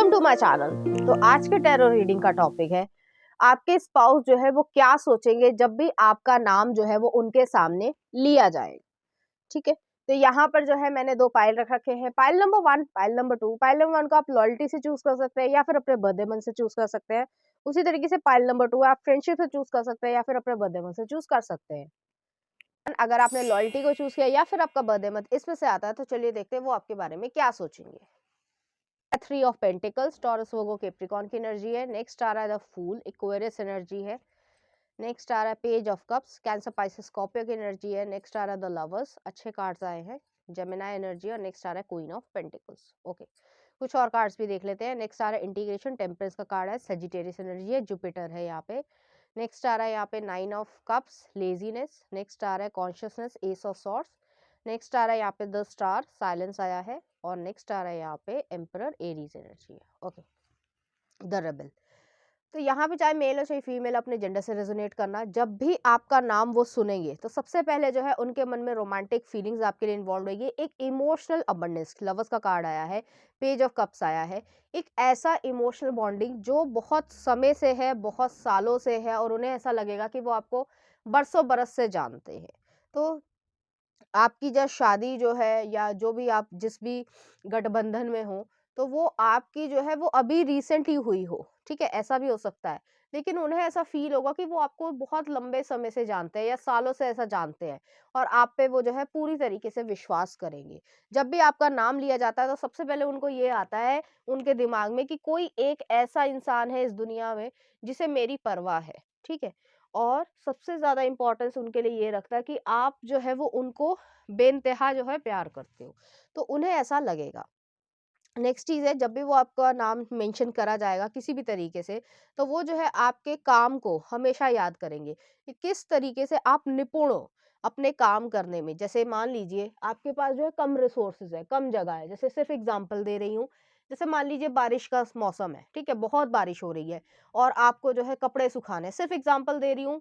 Welcome to my channel. तो आज के टैरो रीडिंग का टॉपिक है आपके स्पाउस जो है वो क्या सोचेंगे जब भी आपका नाम जो है वो उनके सामने लिया जाएगा। ठीक है, तो यहाँ पर जो है मैंने दो पाइल रख रखे हैं, pile number 1, pile number 2। Pile number 1 को आप लॉयल्टी से चूज कर सकते हैं या फिर अपने बर्थडे मंथ से चूज कर सकते हैं। उसी तरीके से पाइल नंबर 2 आप फ्रेंडशिप से चूज कर सकते हैं या फिर अपने बर्थडे मंथ से चूज कर सकते हैं। अगर आपने लॉयल्टी को चूज किया या फिर आपका बर्थडे मंथ इसमें से आता है तो चलिए देखते हैं वो आपके बारे में क्या सोचेंगे। 3 of pentacles, Taurus Virgo Capricorn की एनर्जी है। नेक्स्ट आ रहा है द फूल, एक्वेरियस एनर्जी है। नेक्स्ट आ रहा है page of cups, cancer Pisces Scorpio की एनर्जी है। नेक्स्ट आ रहा है द लवर्स, अच्छे कार्ड्स आए हैं, जेमिनी एनर्जी। और नेक्स्ट आ रहा है क्वीन ऑफ पेंटिकल्स। ओके, कुछ और कार्ड्स भी देख लेते हैं। नेक्स्ट आ रहा है इंटीग्रेशन, टेम्परेंस का कार्ड है, सेजिटेरियस एनर्जी है, जुपिटर है यहाँ पे। नेक्स्ट आ रहा है यहाँ पे 9 ऑफ कप्स, लेजीनेस। नेक्स्ट आ रहा है consciousness, ace of swords. Next आ रहा है यहाँ पे द स्टार, साइलेंस आया है। और नेक्स्ट आ रहा है यहाँ पे एम्परर, एरीज एनर्जी है। Okay, the rebel. तो यहाँ पे चाहे मेल हो चाहे फीमेल, अपने जेंडर से रेजोनेट करना। जब भी आपका नाम वो सुनेंगे तो सबसे पहले जो है उनके मन में रोमांटिक फीलिंग्स आपके लिए इन्वॉल्व होगी। एक इमोशनल अबंडेंस, लवर्स का कार्ड आया है, पेज ऑफ कप्स आया है। एक ऐसा इमोशनल बॉन्डिंग जो बहुत समय से है, बहुत सालों से है, और उन्हें ऐसा लगेगा कि वो आपको बरसों बरस से जानते हैं। तो आपकी जब शादी जो है या जो भी आप जिस भी गठबंधन में हो, तो वो आपकी जो है वो अभी रिसेंटली हुई हो, ठीक है, ऐसा भी हो सकता है। लेकिन उन्हें ऐसा फील होगा कि वो आपको बहुत लंबे समय से जानते हैं या सालों से ऐसा जानते हैं, और आप पे वो जो है पूरी तरीके से विश्वास करेंगे। जब भी आपका नाम लिया जाता है तो सबसे पहले उनको ये आता है उनके दिमाग में कि कोई एक ऐसा इंसान है इस दुनिया में जिसे मेरी परवाह है। ठीक है, और सबसे ज़्यादा इम्पोर्टेंस उनके लिए ये रखता है कि आप जो है वो उनको बेइंतहा जो है प्यार करते हो, तो उन्हें ऐसा लगेगा। नेक्स्ट चीज़ है, जब भी वो आपका नाम मेंशन करा जाएगा किसी भी तरीके से, तो वो जो है आपके काम को हमेशा याद करेंगे कि किस तरीके से आप निपुण हो अपने काम करने में। जैसे मान लीजिए आपके पास जो है कम रिसोर्सेज है, कम जगह है। जैसे सिर्फ एग्जांपल दे रही हूँ, जैसे मान लीजिए बारिश का मौसम है, ठीक है, बहुत बारिश हो रही है और आपको जो है कपड़े सुखाने हैं। सिर्फ एग्जांपल दे रही हूँ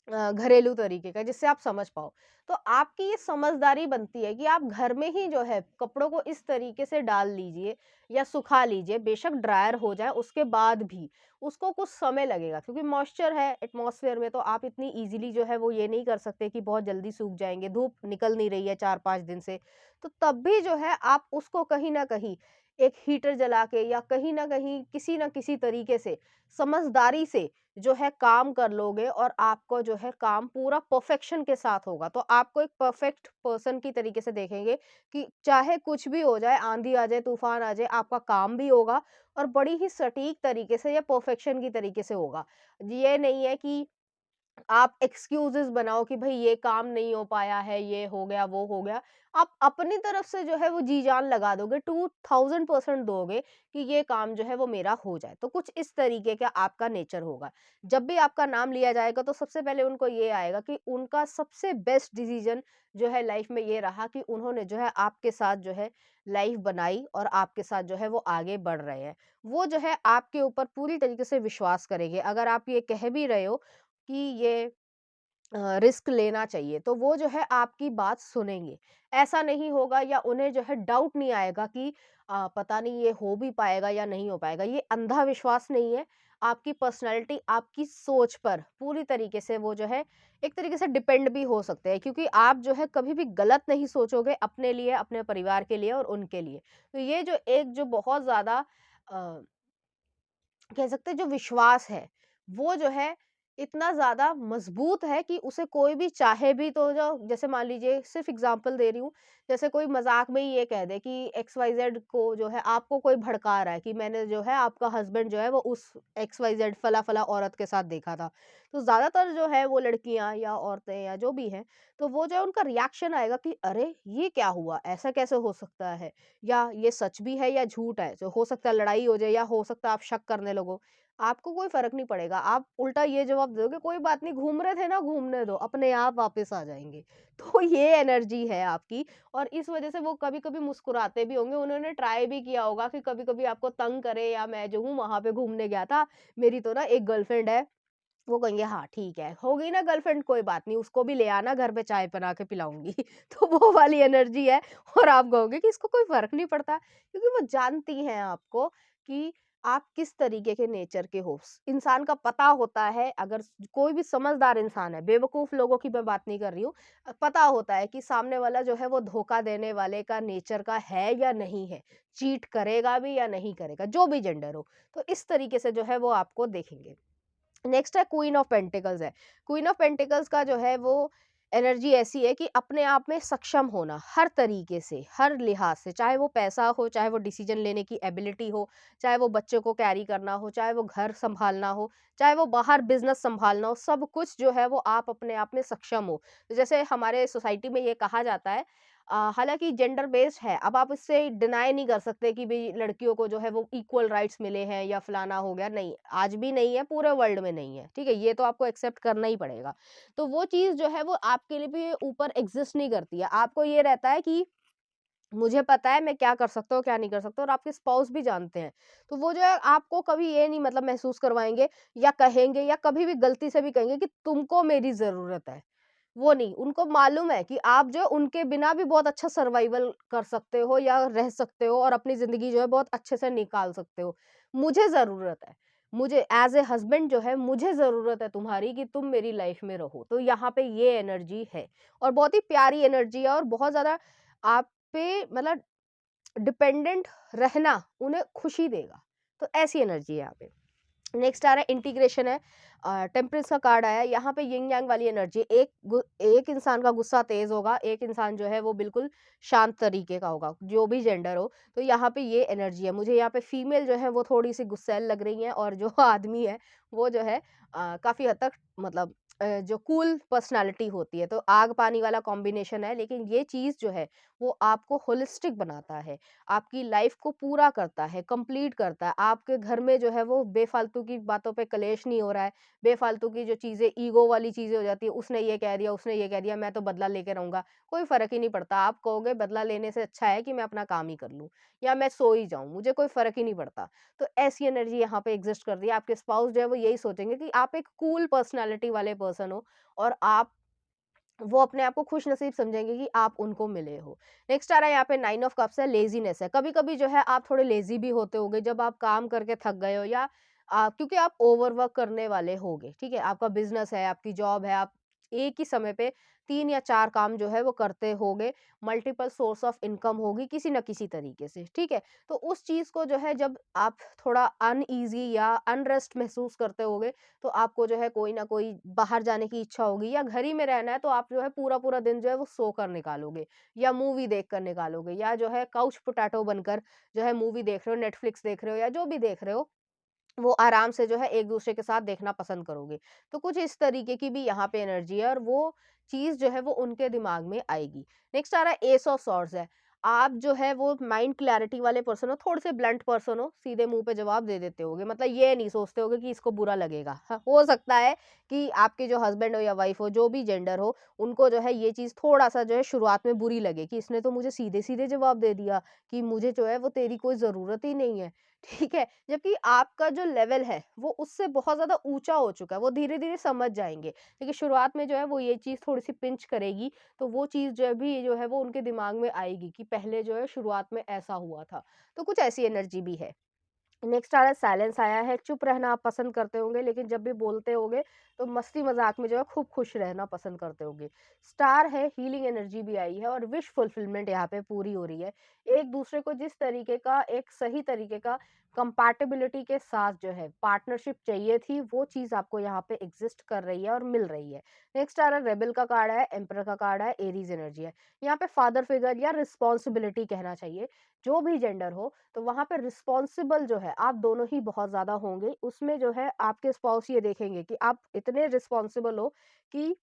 घरेलू तरीके का, जिससे आप समझ पाओ। तो आपकी ये समझदारी बनती है कि आप घर में ही जो है कपड़ों को इस तरीके से डाल लीजिए या सुखा लीजिए, बेशक ड्रायर हो जाए उसके बाद भी उसको कुछ समय लगेगा, क्योंकि मॉइस्चर है एटमॉस्फेयर में, तो आप इतनी इजीली जो है वो ये नहीं कर सकते कि बहुत जल्दी सूख जाएंगे। धूप निकल नहीं रही है 4-5 दिन से, तो तब भी जो है आप उसको कहीं ना कहीं एक हीटर जला के या कहीं ना किसी तरीके से समझदारी से जो है काम कर लोगे, और आपको जो है काम पूरा परफेक्शन के साथ होगा। तो आपको एक परफेक्ट पर्सन की तरीके से देखेंगे कि चाहे कुछ भी हो जाए, आंधी आ जाए, तूफान आ जाए, आपका काम भी होगा और बड़ी ही सटीक तरीके से या परफेक्शन की तरीके से होगा। ये नहीं है कि आप एक्सक्यूजेस बनाओ कि भाई ये काम नहीं हो पाया है, ये हो गया, वो हो गया। आप अपनी तरफ से जो है वो जी जान लगा दोगे, 2000% दोगे कि ये काम जो है वो मेरा हो जाए। तो कुछ इस तरीके का आपका नेचर होगा। जब भी आपका नाम लिया जाएगा तो सबसे पहले उनको ये आएगा कि उनका सबसे बेस्ट डिसीजन जो है लाइफ में ये रहा कि उन्होंने जो है आपके साथ जो है लाइफ बनाई और आपके साथ जो है वो आगे बढ़ रहे हैं। वो जो है आपके ऊपर पूरी तरीके से विश्वास करेंगे। अगर आप ये कह भी रहे हो कि ये रिस्क लेना चाहिए, तो वो जो है आपकी बात सुनेंगे। ऐसा नहीं होगा या उन्हें जो है डाउट नहीं आएगा कि पता नहीं ये हो भी पाएगा या नहीं हो पाएगा। ये अंधा विश्वास नहीं है। आपकी पर्सनैलिटी, आपकी सोच पर पूरी तरीके से वो जो है एक तरीके से डिपेंड भी हो सकते हैं, क्योंकि आप जो है कभी भी गलत नहीं सोचोगे अपने लिए, अपने परिवार के लिए और उनके लिए। तो ये जो एक जो बहुत ज़्यादा अ कह सकते हैं जो विश्वास है, वो जो है इतना ज़्यादा मज़बूत है कि उसे कोई भी चाहे भी तो जो, जैसे मान लीजिए सिर्फ़ एग्ज़ाम्पल दे रही हूँ, जैसे कोई मज़ाक में ही ये कह दे कि एक्स-वाई-ज़ेड को जो है आपको कोई भड़का रहा है कि मैंने जो है आपका हस्बैंड जो है वो उस एक्स-वाई-ज़ेड फला-फला औरत के साथ देखा था। तो ज़्यादातर जो है वो लड़कियाँ या औरतें या जो भी हैं, तो वो जो है उनका रिएक्शन आएगा कि अरे! ये क्या हुआ? ऐसा कैसे हो सकता है? या ये सच भी है या झूठ है? जो हो सकता है लड़ाई हो जाए या हो सकता है आप शक करने लगो। आपको कोई फ़र्क नहीं पड़ेगा। आप उल्टा ये जवाब दोगे, कोई बात नहीं, घूम रहे थे ना, घूमने दो, अपने आप वापस आ जाएँगे। तो ये एनर्जी है आपकी, और इस वज़ह से वो कभी-कभी मुस्कुराते भी होंगे। उन्होंने ट्राई भी किया होगा कि कभी-कभी आपको तंग करे, या मैं जो हूँ वहाँ पे घूमने गया था, मेरी तो ना एक गर्लफ्रेंड है। वो कहेंगे हाँ ठीक है, हो गई ना गर्लफ्रेंड, कोई बात नहीं, उसको भी ले आना घर पे, चाय बना के पिलाऊँगी। तो वो वाली एनर्जी है, और आप कहोगे कि इसको कोई फ़र्क नहीं पड़ता, क्योंकि वो जानती हैं आपको कि आप किस तरीके के नेचर के हो। इंसान का पता होता है, अगर कोई भी समझदार इंसान है, बेवकूफ़ लोगों की मैं बात नहीं कर रही हूँ, पता होता है कि सामने वाला जो है वो धोखा देने वाले का नेचर का है या नहीं है, चीट करेगा भी या नहीं करेगा, जो भी जेंडर हो। तो इस तरीके से जो है वो आपको देखेंगे। नेक्स्ट है क्वीन ऑफ पेंटिकल्स है। क्वीन ऑफ पेंटिकल्स का जो है वो एनर्जी ऐसी है कि अपने आप में सक्षम होना हर तरीके से, हर लिहाज से, चाहे वो पैसा हो, चाहे वो डिसीजन लेने की एबिलिटी हो, चाहे वो बच्चों को कैरी करना हो, चाहे वो घर संभालना हो, चाहे वो बाहर बिजनेस संभालना हो, सब कुछ जो है वो आप अपने आप में सक्षम हो। तो जैसे हमारे सोसाइटी में ये कहा जाता है, हालाँकि जेंडर बेस्ड है, अब आप इससे डिनाई नहीं कर सकते कि भई लड़कियों को जो है वो इक्वल राइट्स मिले हैं या फलाना हो गया, नहीं, आज भी नहीं है, पूरे वर्ल्ड में नहीं है, ठीक है? ये तो आपको एक्सेप्ट करना ही पड़ेगा। तो वो चीज़ जो है वो आपके लिए भी ऊपर एग्ज़िस्ट नहीं करती है। आपको ये रहता है कि मुझे पता है मैं क्या कर सकता हूँ, क्या नहीं कर सकता, और आपके स्पाउस भी जानते हैं। तो वो जो है आपको कभी ये नहीं मतलब महसूस करवाएँगे या कहेंगे या कभी भी गलती से भी कहेंगे कि तुमको मेरी ज़रूरत है। वो नहीं, उनको मालूम है कि आप जो है उनके बिना भी बहुत अच्छा सर्वाइवल कर सकते हो या रह सकते हो और अपनी ज़िंदगी जो है बहुत अच्छे से निकाल सकते हो। मुझे ज़रूरत है, मुझे एज़ ए हस्बैंड जो है मुझे ज़रूरत है तुम्हारी कि तुम मेरी लाइफ़ में रहो। तो यहाँ पे ये एनर्जी है और बहुत ही प्यारी एनर्जी है और बहुत ज़्यादा आप पे मतलब डिपेंडेंट रहना उन्हें खुशी देगा। तो ऐसी एनर्जी है यहाँ पे। नेक्स्ट आ रहा है इंटीग्रेशन है। टेम्परेंस का कार्ड आया है, यहाँ पे यिंग यांग वाली एनर्जी। एक इंसान का गुस्सा तेज होगा, एक इंसान जो है वो बिल्कुल शांत तरीके का होगा, जो भी जेंडर हो। तो यहाँ पे ये एनर्जी है। मुझे यहाँ पे फीमेल जो है वो थोड़ी सी गुस्सैल लग रही है और जो आदमी है वो जो है काफी हद तक मतलब जो कूल पर्सनालिटी होती है। तो आग पानी वाला कॉम्बिनेशन है, लेकिन ये चीज जो है वो आपको होलिस्टिक बनाता है, आपकी लाइफ को पूरा करता है, कंप्लीट करता है। आपके घर में जो है वो बेफ़ालतू की बातों पे कलेश नहीं हो रहा है, बेफ़ालतू की जो चीज़ें ईगो वाली चीज़ें हो जाती है, उसने ये कह दिया, उसने ये कह दिया, मैं तो बदला लेके रहूँगा, कोई फ़र्क ही नहीं पड़ता। आप कहोगे बदला लेने से अच्छा है कि मैं अपना काम ही कर लूँ या मैं सो ही जाऊँ, मुझे कोई फ़र्क ही नहीं पड़ता। तो ऐसी एनर्जी यहाँ पे एग्ज़िस्ट कर रही है। आपके स्पाउस जो है वो यही सोचेंगे कि आप एक कूल पर्सनैलिटी वाले पर्सन हो और आप वो अपने आप को खुशनसीब समझेंगे कि आप उनको मिले हो। नेक्स्ट आ रहा है यहाँ पे 9 ऑफ कप्स है, लेज़ीनेस है। कभी-कभी जो है आप थोड़े लेज़ी भी होते होंगे जब आप काम करके थक गए हो या क्योंकि आप ओवरवर्क करने वाले होगे, ठीक है? आपका बिज़नेस है, आपकी जॉब है, आप एक ही समय पे 3 या 4 काम जो है वो करते होगे, मल्टीपल सोर्स ऑफ इनकम होगी किसी न किसी तरीके से, ठीक है? तो उस चीज़ को जो है जब आप थोड़ा अनईज़ी या अनरेस्ट महसूस करते होगे, तो आपको जो है कोई ना कोई बाहर जाने की इच्छा होगी या घर ही में रहना है तो आप जो है पूरा-पूरा दिन जो है वो सोकर निकालोगे या मूवी देखकर निकालोगे या जो है काउच पोटैटो बनकर जो है मूवी देख रहे हो, नेटफ्लिक्स देख रहे हो या जो भी देख रहे हो, वो आराम से जो है एक-दूसरे के साथ देखना पसंद करोगे। तो कुछ इस तरीके की भी यहाँ पे एनर्जी है और वो चीज़ जो है वो उनके दिमाग में आएगी। नेक्स्ट आ रहा है एस ऑफ सॉर्ड्स है। आप जो है वो माइंड क्लैरिटी वाले पर्सन हो, थोड़े से ब्लंट पर्सन हो, सीधे मुँह पे जवाब दे देते होगे। मतलब ये नहीं सोचते होगे कि इसको बुरा लगेगा। हाँ, हो सकता है कि आपके जो हस्बैंड हो या वाइफ हो, जो भी जेंडर हो, उनको जो है ये चीज़ थोड़ा-सा जो है शुरुआत में बुरी लगे कि इसने तो मुझे सीधे-सीधे जवाब दे दिया कि मुझे जो है वो तेरी कोई ज़रूरत ही नहीं है। ठीक है? जबकि आपका जो लेवल है, वो उससे बहुत ज़्यादा ऊँचा हो चुका है, वो धीरे-धीरे समझ जाएँगे। लेकिन शुरुआत में जो है वो ये चीज़ थोड़ी-सी पिंच करेगी, तो वो चीज़ जो है भी जो है वो उनके दिमाग में आएगी कि पहले जो है शुरुआत में ऐसा हुआ था। तो कुछ ऐसी एनर्जी भी है। नेक्स्ट आ रहा है साइलेंस आया है, चुप रहना आप पसंद करते होंगे, लेकिन जब भी बोलते होंगे तो मस्ती मज़ाक में जो है खूब खुश रहना पसंद करते होंगे। स्टार है, हीलिंग एनर्जी भी आई है और विश फुलफिलमेंट यहाँ पे पूरी हो रही है। एक-दूसरे को जिस तरीके का एक सही तरीके का कंपैटिबिलिटी के साथ जो है पार्टनरशिप चाहिए थी, वो चीज़ आपको यहाँ पे एग्ज़िस्ट कर रही है और मिल रही है। नेक्स्ट आ रहा है रेबेल का कार्ड है, एम्परर का कार्ड है, एरीज़ एनर्जी है। यहाँ पे फादर फिगर या रिस्पॉन्सिबिलिटी कहना चाहिए, जो भी जेंडर हो तो वहाँ पे रिस्पॉन्सिबल जो है आप दोनों ही बहुत ज़्यादा होंगे। उसमें जो है आपके स्पाउस ये देखेंगे कि आप इतने रिस्पॉन्सिबल हो कि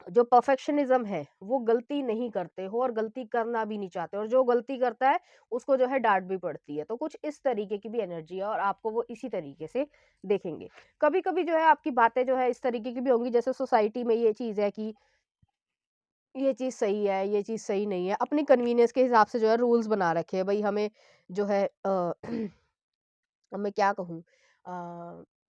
जो परफेक्शनिज़्म है, वो गलती नहीं करते हो और गलती करना भी नहीं चाहते और जो गलती करता है, उसको जो है डाँट भी पड़ती है। तो कुछ इस तरीके की भी एनर्जी है और आपको वो इसी तरीके से देखेंगे। कभी-कभी जो है आपकी बातें जो है इस तरीके की भी होंगी, जैसे सोसाइटी में ये चीज़ है कि ये चीज़ सही है, ये चीज़ सही नहीं है। अपनी कन्वीनियंस के हिसाब से जो है रूल्स बना रखे हैं। भई हमें जो है अब मैं क्या कहूँ,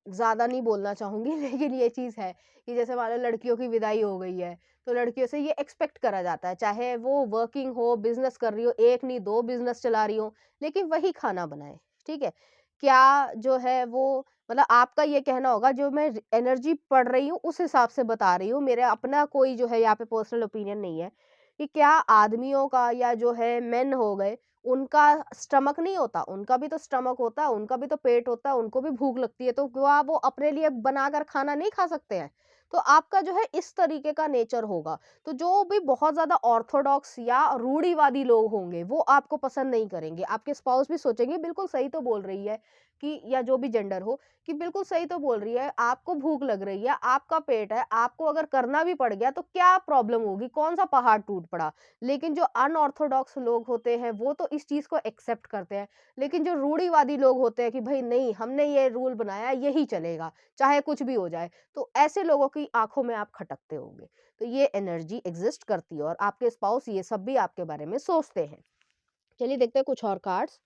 ज़्यादा नहीं बोलना चाहूँगी लेकिन ये चीज़ है कि जैसे मान लो लड़कियों की विदाई हो गई है, तो लड़कियों से ये एक्सपेक्ट करा जाता है, चाहे वो वर्किंग हो, बिज़नेस कर रही हो, 1 नहीं 2 बिज़नेस चला रही हो, लेकिन वही खाना बनाए, ठीक है? क्या जो है वो मतलब आपका ये कहना होगा जो मैं एनर्जी पढ़ रही हूँ उस हिसाब से बता रही हूँ, मेरा अपना कोई जो है यहाँ पे पर्सनल ओपिनियन नहीं है, कि क्या आदमियों का या जो है मेन हो गए, उनका स्टमक नहीं होता? उनका भी तो स्टमक होता है, उनका भी तो पेट होता है, उनको भी भूख लगती है, तो क्या वो अपने लिए बनाकर खाना नहीं खा सकते हैं? तो आपका जो है इस तरीके का नेचर होगा। तो जो भी बहुत ज़्यादा ऑर्थोडॉक्स या रूढ़िवादी लोग होंगे, वो आपको पसंद नहीं करेंगे। आपके स्पाउस भी सोचेंगे बिल्कुल सही तो बोल रही है, कि या जो भी जेंडर हो, कि बिल्कुल सही तो बोल रही है, आपको भूख लग रही है, आपका पेट है, आपको अगर करना भी पड़ गया तो क्या प्रॉब्लम होगी? कौन-सा पहाड़ टूट पड़ा? लेकिन जो अनऑर्थोडॉक्स लोग होते हैं, वो तो इस चीज़ को एक्सेप्ट करते हैं। लेकिन जो रूढ़िवादी लोग होते हैं कि भई नहीं, हमने ये रूल बनाया है, यही चलेगा, चाहे कुछ भी हो जाए। तो ऐसे लोगों की आँखों में आप खटकते होंगे। तो ये एनर्जी एग्ज़िस्ट करती है और आपके स्पाउस ये सब भी आपके बारे में सोचते हैं। चलिए देखते हैं कुछ और कार्ड्स।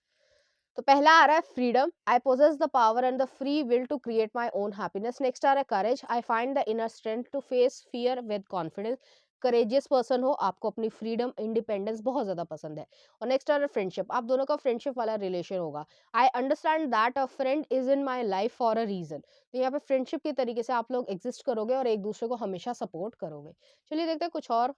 तो पहला आ रहा है freedom, I possess the power and the free will to create my own happiness. Next आ रहा है courage, I find the inner strength to face fear with confidence. Courageous person हो, आपको अपनी फ्रीडम इंडिपेंडेंस बहुत ज्यादा पसंद है। और नेक्स्ट आ रहा है फ्रेंडशिप, आप दोनों का फ्रेंडशिप वाला रिलेशन होगा। I understand that a friend is in my life for a reason. तो यहाँ पे फ्रेंडशिप के तरीके से आप लोग एग्जिस्ट करोगे और एक दूसरे को हमेशा सपोर्ट करोगे। चलिए देखते हैं कुछ और।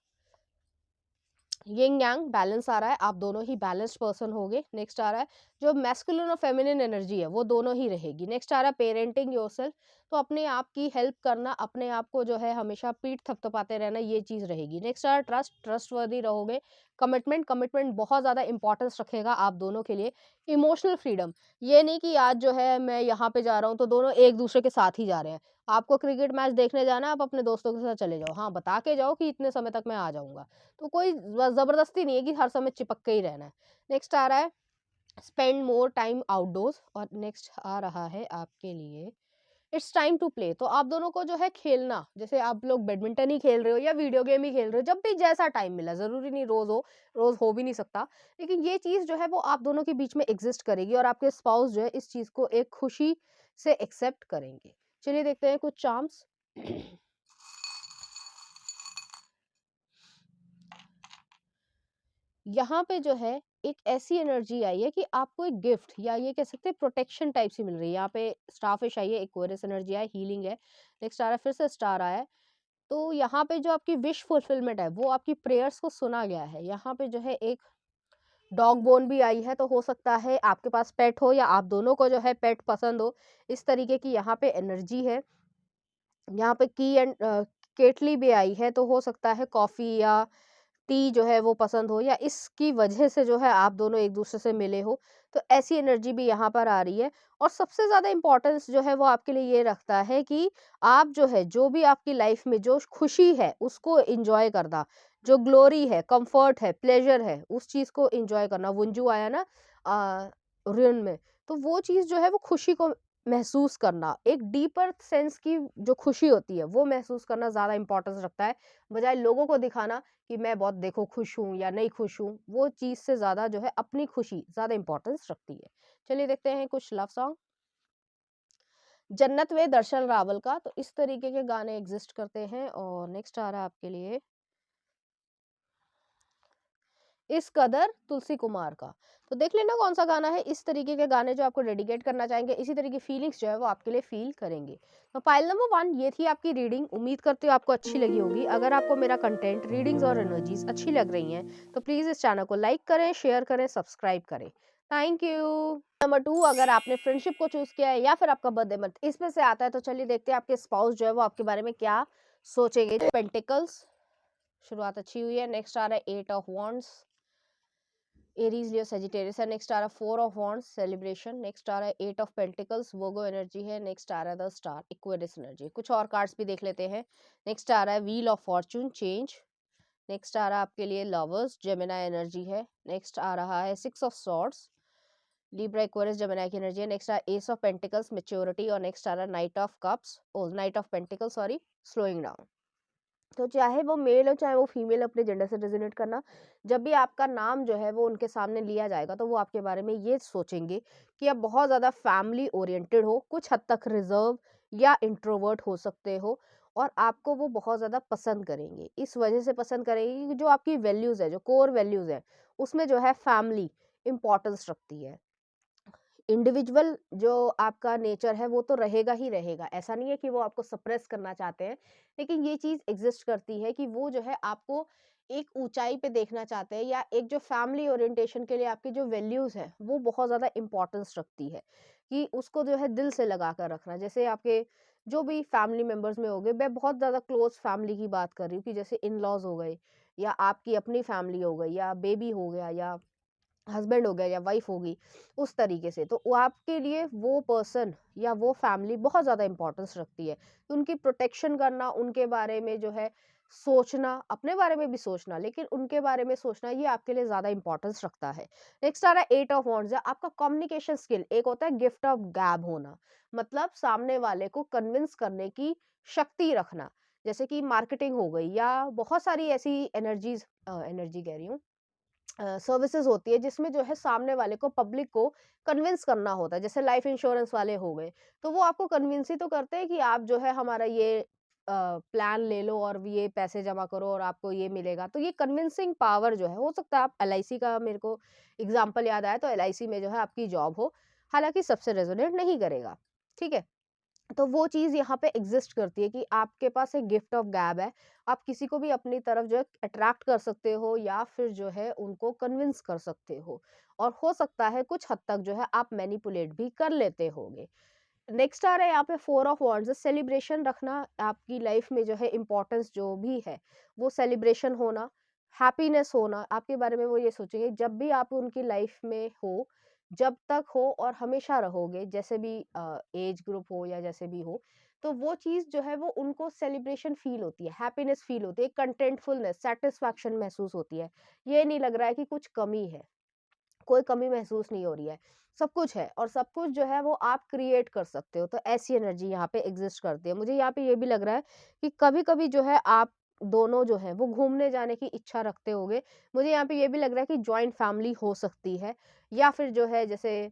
यिंग यांग बैलेंस आ रहा है, आप दोनों ही बैलेंस्ड पर्सन होगे। नेक्स्ट आ रहा है जो मैस्कुलिन और फेमिनिन एनर्जी है वो दोनों ही रहेगी। नेक्स्ट आ रहा है पेरेंटिंग योरसेल्फ, तो अपने आप की हेल्प करना, अपने आप को जो है हमेशा पीठ थपथपाते रहना, ये चीज रहेगी। नेक्स्ट आ रहा है ट्रस्ट, ट्रस्टवर्दी रहोगे। कमिटमेंट, कमिटमेंट बहुत ज्यादा इंपॉर्टेंस रखेगा आप दोनों के लिए। इमोशनल फ्रीडम, ये नहीं कि आज जो है मैं यहाँ पे जा रहा हूँ तो दोनों एक दूसरे के साथ ही जा रहे हैं। आपको क्रिकेट मैच देखने जाना है, आप अपने दोस्तों के साथ चले जाओ, हाँ बता के जाओ कि इतने समय तक मैं आ जाऊंगा। तो कोई ज़बरदस्ती नहीं है कि हर समय चिपक के ही रहना है। नेक्स्ट आ रहा है स्पेंड मोर टाइम आउटडोर्स। और नेक्स्ट आ रहा है आपके लिए इट्स टाइम टू प्ले, तो आप दोनों को जो है खेलना, जैसे आप लोग बैडमिंटन ही खेल रहे हो या वीडियो गेम ही खेल रहे हो, जब भी जैसा टाइम मिला, ज़रूरी नहीं रोज़ हो भी नहीं सकता। लेकिन ये चीज़ जो है वो आप दोनों के बीच में एग्ज़िस्ट करेगी और आपके स्पाउस जो है इस चीज़ को एक खुशी से एक्सेप्ट करेंगे। चलिए देखते हैं कुछ चार्म्स। यहाँ पे जो है एक ऐसी एनर्जी आई है कि आपको एक गिफ्ट या ये कह सकते हैं प्रोटेक्शन टाइप से मिल रही है। यहाँ पे स्टारफिश आई है, एक्वेरियस एनर्जी है, हीलिंग है। नेक्स्ट आ रहा है फिर से स्टार आया है। तो यहाँ पे जो आपकी विश फुलफिलमेंट है वो आपकी प्रेयर्स को सुना गया है। यहाँ पे जो है एक डॉग बोन भी आई है, तो हो सकता है आपके पास पेट हो या आप दोनों को जो है पेट पसंद हो, इस तरीके की यहाँ पे एनर्जी है। यहाँ पे की एंड केटली भी आई है, तो हो सकता है कॉफी या टी जो है वो पसंद हो या इसकी वजह से जो है आप दोनों एक दूसरे से मिले हो। तो ऐसी एनर्जी भी यहाँ पर आ रही है। और सबसे ज़्यादा इम्पोर्टेंस जो है वो आपके लिए ये रखता है कि आप जो है जो भी आपकी लाइफ में जो खुशी है उसको एंजॉय करना, जो ग्लोरी है, कंफर्ट है, प्लेजर है, उस चीज़ को एंजॉय करना। वुंजू आया ना ऋण में, तो वो चीज़ जो है वो खुशी को महसूस करना, एक डीपर सेंस की जो खुशी होती है वो महसूस करना ज़्यादा इम्पोर्टेंस रखता है, बजाय लोगों को दिखाना कि मैं बहुत देखो खुश हूँ या नहीं खुश हूँ। वो चीज़ से ज़्यादा जो है अपनी खुशी ज़्यादा इम्पोर्टेंस रखती है। चलिए देखते हैं कुछ लव सॉन्ग। जन्नत वे दर्शन रावल का, तो इस तरीके के गाने एग्जिस्ट करते हैं। और नेक्स्ट आ रहा है आपके लिए इस कदर तुलसी कुमार का। तो देख लेना कौन सा गाना है। इस तरीके के गाने जो आपको डेडिकेट करना चाहेंगे, इसी तरह की फीलिंग्स जो है वो आपके लिए फील करेंगे। तो पाइल नंबर 1 ये थी आपकी रीडिंग। उम्मीद करती हूँ आपको अच्छी लगी होगी। अगर आपको मेरा कंटेंट, रीडिंग्स और एनर्जीज अच्छी लग रही हैं तो प्लीज़ इस चैनल को लाइक करें, शेयर करें, सब्सक्राइब करें। Thank you. नंबर 2, अगर आपने फ्रेंडशिप को चूज किया है या फिर आपका बर्थडे मंथ इसमें से आता है, तो चलिए देखते हैं आपके स्पाउस जो है वो आपके बारे में क्या सोचेंगे। पेंटिकल्स, शुरुआत अच्छी हुई है। नेक्स्ट आ रहा है 8 of wands, Aries Leo Sagittarius है। नेक्स्ट आ रहा है 4 ऑफ वॉन्ड्स, सेलिब्रेशन। नेक्स्ट आ रहा है 8 ऑफ पेंटिकल्स, वर्गो एनर्जी है। नेक्स्ट आ रहा है द स्टार, इक्वेरियस एनर्जी। कुछ और कार्ड्स भी देख लेते हैं। नेक्स्ट आ रहा है wheel of fortune, change. Next आ रहा है आपके लिए लवर्स, जेमिनाई एनर्जी है। नेक्स्ट आ रहा है 6 of swords, Libra Aquarius Gemini की एनर्जी है। नेक्स्ट आ रहा है एस ऑफ पेंटिकल्स, मैच्योरिटी। और नेक्स्ट आ रहा है knight of cups, oh knight of pentacles sorry, slowing down. तो चाहे वो मेल हो चाहे वो फीमेल, अपने जेंडर से रेजोनेट करना। जब भी आपका नाम जो है वो उनके सामने लिया जाएगा तो वो आपके बारे में ये सोचेंगे कि आप बहुत ज़्यादा फैमिली ओरिएंटेड हो, कुछ हद तक रिजर्व या इंट्रोवर्ट हो सकते हो। और आपको वो बहुत ज़्यादा पसंद करेंगे, इस वजह से पसंद करेंगे कि जो आपकी वैल्यूज़ है, जो कोर वैल्यूज़ है, उसमें जो है फैमिली इम्पोर्टेंस रखती है। इंडिविजुअल जो आपका नेचर है वो तो रहेगा ही रहेगा। ऐसा नहीं है कि वो आपको सप्रेस करना चाहते हैं, लेकिन ये चीज़ एग्ज़िस्ट करती है कि वो जो है आपको एक ऊँचाई पे देखना चाहते हैं, या एक जो फैमिली ओरिएंटेशन के लिए आपकी जो वैल्यूज़ हैं, वो बहुत ज़्यादा इम्पोर्टेंस रखती है, कि उसको जो है दिल से लगा कर रखना। जैसे आपके जो भी फैमिली मेंबर्स में हो गए, मैं बहुत ज़्यादा क्लोज़ फैमिली की बात कर रही हूँ, कि जैसे इन-लॉज़ हो गए, या आपकी अपनी फैमिली हो गई, या बेबी हो गया, या हस्बैंड हो गया, या वाइफ होगी, उस तरीके से। तो वो आपके लिए वो पर्सन या वो फैमिली बहुत ज़्यादा इम्पोर्टेंस रखती है। तो उनकी प्रोटेक्शन करना, उनके बारे में जो है सोचना, अपने बारे में भी सोचना, लेकिन उनके बारे में सोचना, ये आपके लिए ज़्यादा इम्पोर्टेंस रखता है। नेक्स्ट आ रहा है 8 ऑफ वांड्स, है आपका कम्युनिकेशन स्किल। एक होता है गिफ्ट ऑफ गैब होना, मतलब सामने वाले को कन्विंस करने की शक्ति रखना। जैसे कि मार्केटिंग हो गई, या बहुत सारी ऐसी एनर्जी कह रही हूँ, सर्विसेज होती है, जिसमें जो है सामने वाले को, पब्लिक को कन्विंस करना होता है। जैसे लाइफ इंश्योरेंस वाले हो गए, तो वो आपको कन्विंस ही तो करते हैं कि आप जो है हमारा ये प्लान ले लो, और ये पैसे जमा करो, और आपको ये मिलेगा। तो ये कन्विंसिंग पावर जो है, हो सकता है आप एलआईसी का, मेरे को एग्जांपल याद आया, तो एलआईसी में जो है आपकी जॉब हो, हालांकि सबसे रेजोनेट नहीं करेगा, ठीक है। तो वो चीज़ यहाँ पे एग्जिस्ट करती है कि आपके पास एक गिफ्ट ऑफ गैब है। आप किसी को भी अपनी तरफ जो है अट्रैक्ट कर सकते हो, या फिर जो है उनको कन्विंस कर सकते हो, और हो सकता है कुछ हद तक जो है आप मैनिपुलेट भी कर लेते होगे। नेक्स्ट आ रहा है यहाँ पे 4 ऑफ वांड्स, सेलिब्रेशन रखना। आपकी लाइफ में जो है इम्पोर्टेंस जो भी है, वो सेलिब्रेशन होना, हैप्पीनेस होना। आपके बारे में वो ये सोचेंगे, जब भी आप उनकी लाइफ में हो, जब तक हो और हमेशा रहोगे, जैसे भी एज ग्रुप हो या जैसे भी हो, तो वो चीज़ जो है वो उनको सेलिब्रेशन फील होती है, हैप्पीनेस फील होती है, कंटेंटफुलनेस, सैटिस्फैक्शन महसूस होती है। ये नहीं लग रहा है कि कुछ कमी है, कोई कमी महसूस नहीं हो रही है, सब कुछ है, और सब कुछ जो है वो आप क्रिएट कर सकते हो। तो ऐसी एनर्जी यहाँ पे एग्जिस्ट करती है। मुझे यहाँ पे ये भी लग रहा है कि कभी-कभी जो है आप दोनों जो है वो घूमने जाने की इच्छा रखते होगे। मुझे यहाँ पे ये भी लग रहा है कि जॉइंट फैमिली हो सकती है, या फिर जो है जैसे,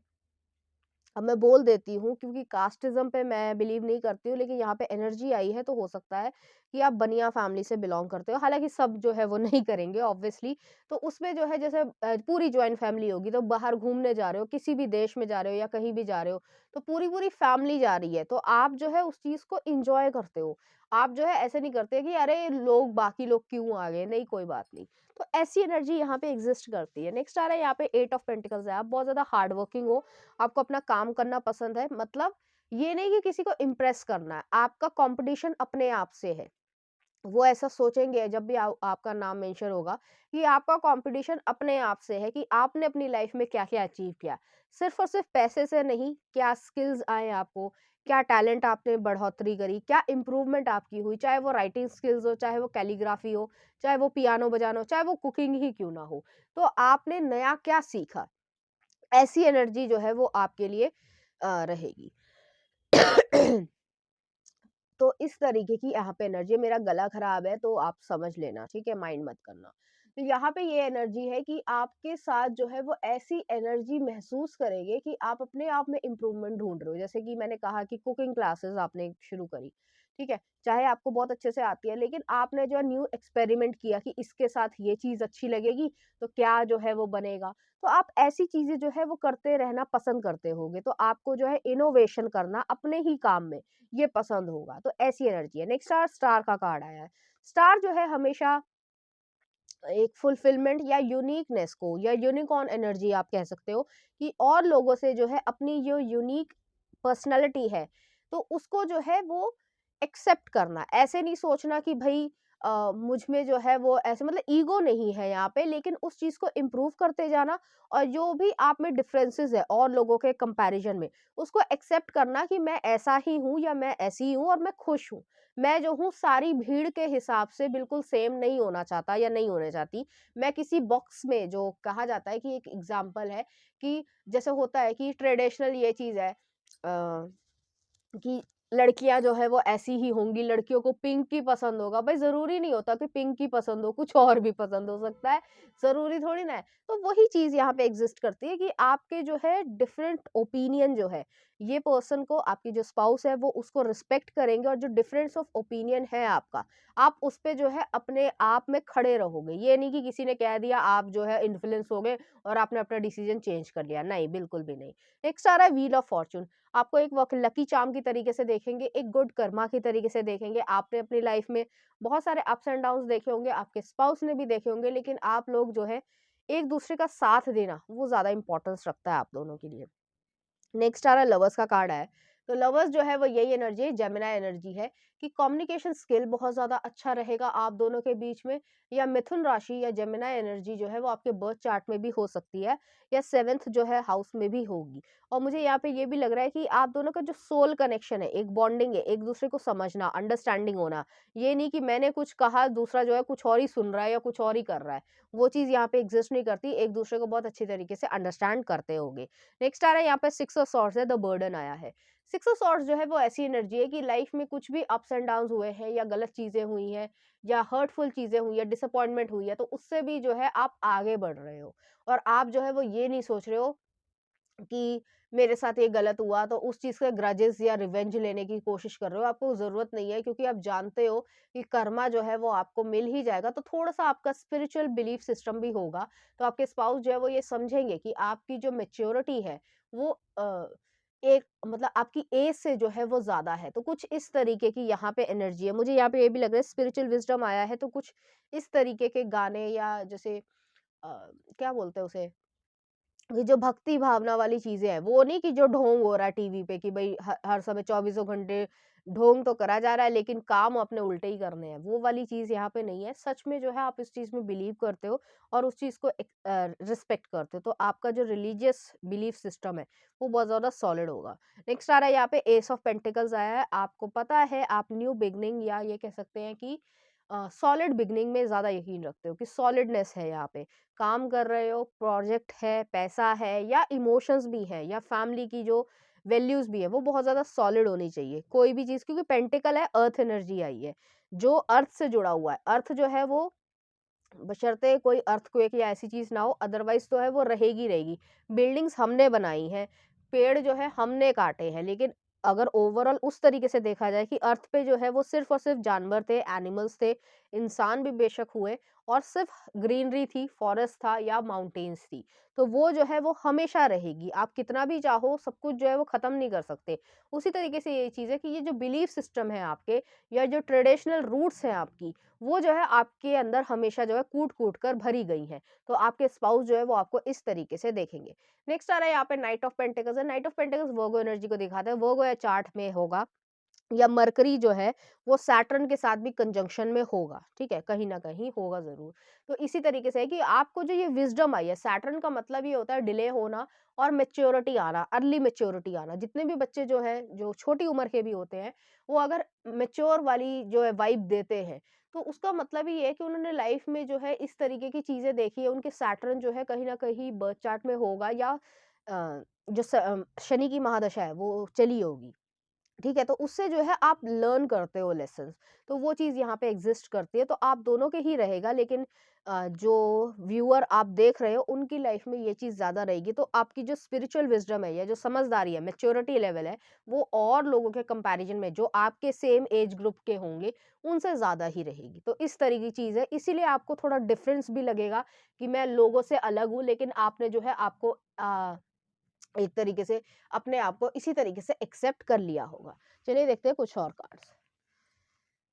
अब मैं बोल देती हूँ क्योंकि कास्टिज़्म पे मैं बिलीव नहीं करती हूँ, लेकिन यहाँ पे एनर्जी आई है, तो हो सकता है कि आप बनिया फैमिली से बिलॉन्ग करते हो। हालाँकि सब जो है वो नहीं करेंगे ऑब्वियसली। तो उसमें जो है जैसे पूरी जॉइंट फैमिली होगी, तो बाहर घूमने जा रहे हो, किसी भी देश में जा रहे हो या कहीं भी जा रहे हो, तो पूरी-पूरी फैमिली जा रही है, तो आप जो है उस चीज़ को एन्जॉय करते हो। आप जो है ऐसे नहीं करते कि अरे लोग, बाकी लोग क्यों आ गए? नहीं, कोई बात नहीं। तो ऐसी एनर्जी यहाँ पे एग्ज़िस्ट करती है। नेक्स्ट आ रहा है यहाँ पे 8 ऑफ पेंटिकल्स है। आप बहुत ज़्यादा हार्ड वर्किंग हो, आपको अपना काम करना पसंद है, मतलब ये नहीं कि किसी को इम्प्रेस करना है, आपका कंपटीशन अपने आप से है। वो ऐसा सोचेंगे जब भी आपका नाम मेंशन होगा, कि आपका कंपटीशन अपने आप से है, कि आपने अपनी लाइफ में क्या-क्या अचीव किया। सिर्फ़ और सिर्फ़ पैसे से नहीं, क्या स्किल्स आए आपको, क्या टैलेंट आपने बढ़ोतरी करी, क्या इम्प्रूवमेंट आपकी हुई, चाहे वो राइटिंग स्किल्स हो, चाहे वो कैलीग्राफी हो, चाहे वो पियानो बजाना हो, चाहे वो कुकिंग ही क्यों ना हो। तो आपने नया क्या सीखा? ऐसी एनर्जी जो है वो आपके लिए रहेगी। तो इस तरीके की यहाँ पे एनर्जी है। मेरा गला खराब है तो आप समझ लेना, ठीक है? माइंड मत करना। तो यहाँ पे ये एनर्जी है कि आपके साथ जो है वो ऐसी एनर्जी महसूस करेंगे कि आप अपने आप में इम्प्रूवमेंट ढूँढ रहे हो। जैसे कि मैंने कहा कि कुकिंग क्लासेस आपने शुरू करी, ठीक है? चाहे आपको बहुत अच्छे से आती है, लेकिन आपने जो है न्यू एक्सपेरिमेंट किया कि इसके साथ ये चीज़ अच्छी लगेगी, तो क्या जो है वो बनेगा। तो आप ऐसी चीज़ें जो है वो करते रहना पसंद करते होगे। तो आपको जो है इनोवेशन करना अपने ही काम में, ये पसंद होगा। तो ऐसी एनर्जी है। नेक्स्ट स्टार का कार्ड आया है। स्टार जो है हमेशा एक फुलफिलमेंट या यूनिकनेस को, या यूनिकॉर्न एनर्जी आप कह सकते हो, कि और लोगों से जो है अपनी जो यूनिक पर्सनालिटी है, तो उसको जो है वो एक्सेप्ट करना। ऐसे नहीं सोचना कि भई मुझ में जो है वो ऐसे, मतलब ईगो नहीं है यहाँ पे, लेकिन उस चीज़ को इम्प्रूव करते जाना, और जो भी आप में डिफरेंसेस है और लोगों के कंपैरिजन में, उसको एक्सेप्ट करना कि मैं ऐसा ही हूँ, या मैं ऐसी ही हूँ और मैं खुश हूँ। मैं जो हूँ सारी भीड़ के हिसाब से बिल्कुल सेम नहीं होना चाहता या नहीं होना चाहती। मैं किसी बॉक्स में, जो कहा जाता है कि एक एग्ज़ाम्पल है कि जैसे होता है कि ट्रेडिशनल ये चीज़ है, कि लड़कियाँ जो है वो ऐसी ही होंगी, लड़कियों को पिंक ही पसंद होगा। भाई ज़रूरी नहीं होता कि पिंक ही पसंद हो, कुछ और भी पसंद हो सकता है, ज़रूरी थोड़ी ना है। तो वही चीज़ यहाँ पे एग्ज़िस्ट करती है कि आपके जो है डिफरेंट ओपिनियन जो है, ये पर्सन को आपकी जो स्पाउस है वो उसको रिस्पेक्ट करेंगे और जो डिफरेंस ऑफ ओपिनियन है आपका, आप उस पे जो है अपने आप में खड़े रहोगे। ये नहीं कि किसी ने कह दिया आप जो है इन्फ्लुएंस हो गए और आपने अपना डिसीज़न चेंज कर लिया, नहीं, बिल्कुल भी नहीं। नेक्स्ट आ रहा है व्हील ऑफ फॉर्च्यून। आपको एक वक लकी चार्म की तरीके से देखेंगे, एक गुड कर्मा की तरीके से देखेंगे। आपने अपनी लाइफ में बहुत सारे अप्स एंड डाउन्स देखे होंगे, आपके स्पाउस ने भी देखे होंगे, लेकिन आप लोग जो है एक-दूसरे का साथ देना, वो ज़्यादा इम्पोर्टेंस रखता है आप दोनों के लिए। नेक्स्ट आ रहा है लवर्स का कार्ड है। तो लवर्स जो है वो यही एनर्जी है, जेमिनी एनर्जी है कि कम्युनिकेशन स्किल बहुत ज़्यादा अच्छा रहेगा आप दोनों के बीच में, या मिथुन राशि या जेमिनी एनर्जी जो है वो आपके बर्थ चार्ट में भी हो सकती है, या 7th जो है हाउस में भी होगी। और मुझे यहाँ पे ये भी लग रहा है कि आप दोनों का जो सोल कनेक्शन है, एक बॉन्डिंग है, एक दूसरे को समझना, अंडरस्टैंडिंग होना। ये नहीं कि मैंने कुछ कहा, दूसरा जो है कुछ और ही सुन रहा है या कुछ और ही कर रहा है। वो चीज़ यहाँ पे एग्जिस्ट नहीं करती, एक दूसरे को बहुत अच्छी तरीके से अंडरस्टैंड करते होगे। नेक्स्ट आ रहा है यहाँ पे 6 ऑफ सॉर्ड्स है, द बर्डन आया है। 6 ऑफ सॉर्ड्स जो है वो ऐसी एनर्जी है कि लाइफ में कुछ भी अप्स एंड डाउन्स हुए हैं या गलत चीज़ें हुई हैं या हर्टफुल चीज़ें हुई हैं, डिसअपॉइंटमेंट हुई है, तो उससे भी जो है आप आगे बढ़ रहे हो और आप जो है वो ये नहीं सोच रहे हो कि मेरे साथ ये गलत हुआ तो उस चीज़ का ग्रजेस या रिवेंज लेने की कोशिश कर रहे हो। आपको ज़रूरत नहीं है, क्योंकि आप जानते हो कि कर्मा जो है वो आपको मिल ही जाएगा। तो थोड़ा-सा आपका स्पिरिचुअल बिलीफ सिस्टम भी होगा, तो आपके स्पाउस जो है वो ये समझेंगे कि आपकी जो मैच्योरिटी है वो एक मतलब आपकी एज से जो है वो ज़्यादा है। तो कुछ इस तरीके की यहाँ पे एनर्जी है। मुझे यहाँ पे ये भी लग रहा है स्पिरिचुअल विज़डम आया है, तो कुछ इस तरीके के गाने या जैसे क्या बोलते हैं उसे, ये जो भक्ति भावना वाली चीज़ें हैं, वो नहीं कि जो ढोंग हो रहा है टीवी पे कि भई हर समय चौबीसों घंटे ढोंग तो करा जा रहा है, लेकिन काम अपने उल्टे ही करने हैं, वो वाली चीज़ यहाँ पे नहीं है। सच में जो है आप इस चीज़ में बिलीव करते हो और उस चीज़ को रिस्पेक्ट करते हो, तो आपका जो रिलीजियस बिलीफ सिस्टम है, वो बहुत ज़्यादा सॉलिड होगा। नेक्स्ट आ रहा है यहाँ पे एस ऑफ पेंटिकल्स आया है। आपको पता है आप न्यू बिगिनिंग या ये कह सकते हैं कि सॉलिड बिगिनिंग में ज़्यादा यकीन रखते हो कि सॉलिडनेस है यहाँ पे। काम कर रहे हो, प्रोजेक्ट है, पैसा है या इमोशंस भी है या फैमिली की जो वैल्यूज़ भी है, वो बहुत ज़्यादा सॉलिड होनी चाहिए। कोई भी चीज़, क्योंकि पेंटिकल है, अर्थ एनर्जी आई है, जो अर्थ से जुड़ा हुआ है। अर्थ जो है वो बशर्ते कोई अर्थक्वेक या ऐसी चीज़ ना हो, अदरवाइज़ तो है वो रहेगी रहेगी। बिल्डिंग्स हमने बनाई हैं, पेड़ जो है हमने काटे हैं, लेकिन अगर ओवरऑल उस तरीके से देखा जाए कि अर्थ पे जो है वो सिर्फ़ और सिर्फ़ जानवर थे, एनिमल्स थे, इंसान भी बेशक हुए और सिर्फ़ ग्रीनरी थी, फॉरेस्ट था या माउंटेन्स थी। तो वो जो है वो हमेशा रहेगी। आप कितना भी चाहो सब कुछ जो है वो ख़त्म नहीं कर सकते। उसी तरीके से ये चीज़ है कि ये जो बिलीफ सिस्टम है आपके या जो ट्रेडिशनल रूट्स हैं आपकी, वो जो है आपके अंदर हमेशा जो है कूट-कूट कर भरी गई हैं। तो आपके स्पाउस जो है वो आपको इस तरीके से देखेंगे। नेक्स्ट आ रहा है यहाँ पे नाइट ऑफ पेंटिकल्स है। Knight of pentacles Virgo energy को दिखाता है। वर्गो या चार्ट में होगा या मरकरी जो है वो सैटर्न के साथ भी कंजंक्शन में होगा, ठीक है? कहीं न कहीं होगा ज़रूर। तो इसी तरीके से है कि आपको जो ये विज़डम आई है, सैटर्न का मतलब ये होता है डिले होना और मैच्योरिटी आना, अर्ली मैच्योरिटी आना। जितने भी बच्चे जो हैं, जो छोटी उम्र के भी होते हैं, वो अगर मैच्योर वाली जो है वाइब देते हैं, तो उसका मतलब ये है कि उन्होंने लाइफ़ में जो है इस तरीके की चीज़ें देखी है, उनके सैटर्न जो है कहीं न कहीं बर्थ चार्ट में होगा या शनि की महादशा है, वो चली होगी। ठीक है? तो उससे जो है आप लर्न करते हो लेसन्स, तो वो चीज़ यहाँ पे एग्ज़िस्ट करती है, तो आप दोनों के ही रहेगा, लेकिन जो व्यूअर आप देख रहे हो उनकी लाइफ़ में ये चीज़ ज़्यादा रहेगी, तो आपकी जो स्पिरिचुअल विज़डम है या जो समझदारी है, मैच्योरिटी लेवल है, वो और लोगों के कंपैरिज़न में जो आपके सेम एज ग्रुप के होंगे, उनसे ज़्यादा ही रहेगी। तो इस तरह की चीज़ है, इसीलिए आपको थोड़ा डिफ़रेंस भी लगेगा कि मैं लोगों से अलग हूँ, लेकिन आपने जो है आपको एक तरीके से अपने आप को इसी तरीके से एक्सेप्ट कर लिया होगा। चलिए देखते हैं कुछ और कार्ड्स।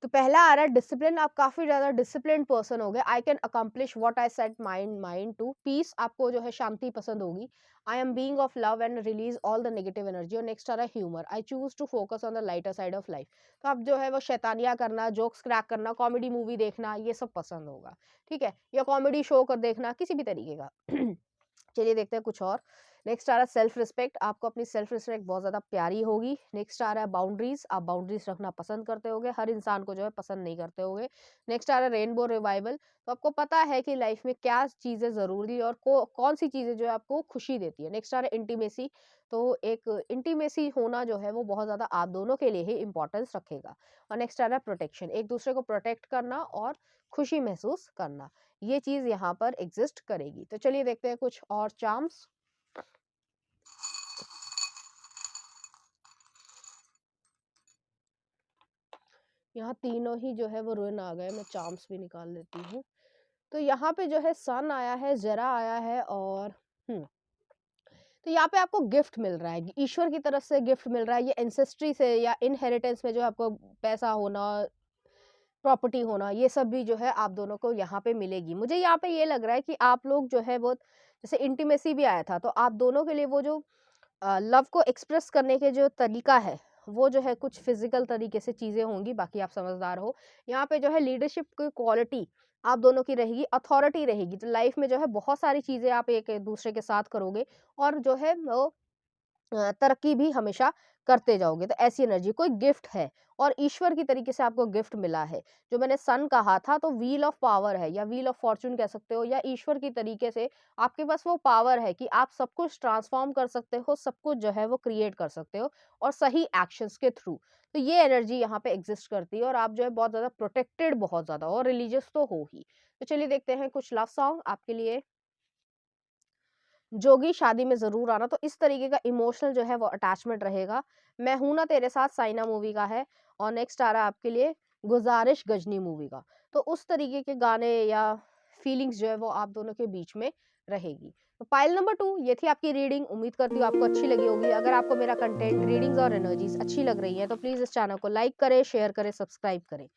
तो पहला आ रहा है डिसिप्लिन। आप काफ़ी ज़्यादा डिसिप्लिन्ड पर्सन हो गए। I can accomplish what I set mind mind to. Peace, आपको जो है शांति पसंद होगी। I am being of love and release all the negative energy. और नेक्स्ट आ रहा है humour. I choose to focus on the lighter side of life. तो आप जो है वो शैतानियाँ करना, जोक्स क्रैक करना, कॉमेडी मूवी देखना, ये सब पसंद होगा। ठीक है? या कॉमेडी शो कर देखना, किसी भी तरीके का। चलिए देखते हैं कुछ और। नेक्स्ट आ रहा है सेल्फ रिस्पेक्ट, आपको अपनी सेल्फ रिस्पेक्ट बहुत ज़्यादा प्यारी होगी। नेक्स्ट आ रहा है बाउंड्रीज, आप बाउंड्रीज रखना पसंद करते होगे, हर इंसान को जो है पसंद नहीं करते होगे। नेक्स्ट आ रहा है रेनबो रिवाइवल, तो आपको पता है कि लाइफ में क्या चीज़ें ज़रूरी और कौन सी चीज़ें जो है आपको खुशी देती है। नेक्स्ट आ रहा है इंटीमेसी, तो एक इंटीमेसी होना जो है वो बहुत ज़्यादा आप दोनों के लिए ही इंपॉर्टेंस रखेगा। और नेक्स्ट आ रहा है प्रोटेक्शन, एक दूसरे को प्रोटेक्ट करना और खुशी महसूस करना, ये चीज़ यहाँ पर एग्जिस्ट करेगी। तो चलिए देखते हैं कुछ और चार्म्स। यहाँ तीनों ही जो है वो रुइन आ गए, मैं चार्म्स भी निकाल लेती हूँ। तो यहाँ पे जो है सन आया है, ज़रा आया है और तो यहाँ पे आपको गिफ्ट मिल रहा है, ईश्वर की तरफ से गिफ्ट मिल रहा है। ये एंसेस्ट्री से या इनहेरिटेंस में जो आपको पैसा होना, प्रॉपर्टी होना, ये सब भी जो है आप दोनों को यहाँ पे मिलेगी। मुझे यहाँ पे ये लग रहा है कि आप लोग जो है वो, जैसे इंटीमेसी भी आया था, तो आप दोनों के लिए वो जो लव को एक्सप्रेस करने के जो तरीका है, वो जो है कुछ फिजिकल तरीके से चीज़ें होंगी, बाकी आप समझदार हो। यहाँ पे जो है लीडरशिप की क्वालिटी आप दोनों की रहेगी, अथॉरिटी रहेगी, तो लाइफ में जो है बहुत सारी चीज़ें आप एक दूसरे के साथ करोगे और जो है वो तरक्की भी हमेशा करते जाओगे। तो ऐसी एनर्जी, कोई गिफ्ट है और ईश्वर की तरीके से आपको गिफ्ट मिला है। जो मैंने सन कहा था, तो व्हील ऑफ पावर है या व्हील ऑफ फॉर्चून कह सकते हो, या ईश्वर की तरीके से आपके पास वो पावर है कि आप सब कुछ ट्रांसफॉर्म कर सकते हो, सब कुछ जो है वो क्रिएट कर सकते हो और सही एक्शंस के थ्रू। तो ये एनर्जी यहाँ पे एग्जिस्ट करती है और आप जो है बहुत ज्यादा प्रोटेक्टेड, बहुत ज्यादा, और रिलीजियस तो हो ही। तो चलिए देखते हैं कुछ लव सॉन्ग आपके लिए। जोगी शादी में ज़रूर आना, तो इस तरीके का इमोशनल जो है वो अटैचमेंट रहेगा। मैं हूं ना तेरे साथ साइना मूवी का है। और नेक्स्ट आ रहा है आपके लिए गुजारिश गजनी मूवी का। तो उस तरीके के गाने या फीलिंग्स जो है वो आप दोनों के बीच में रहेगी। तो पाइल नंबर 2, ये थी आपकी रीडिंग। उम्मीद करती हूँ आपको अच्छी लगी होगी। अगर आपको मेरा कंटेंट, रीडिंग्स और एनर्जीज अच्छी लग रही है तो प्लीज़ इस चैनल को लाइक करें, शेयर करें, सब्सक्राइब करें।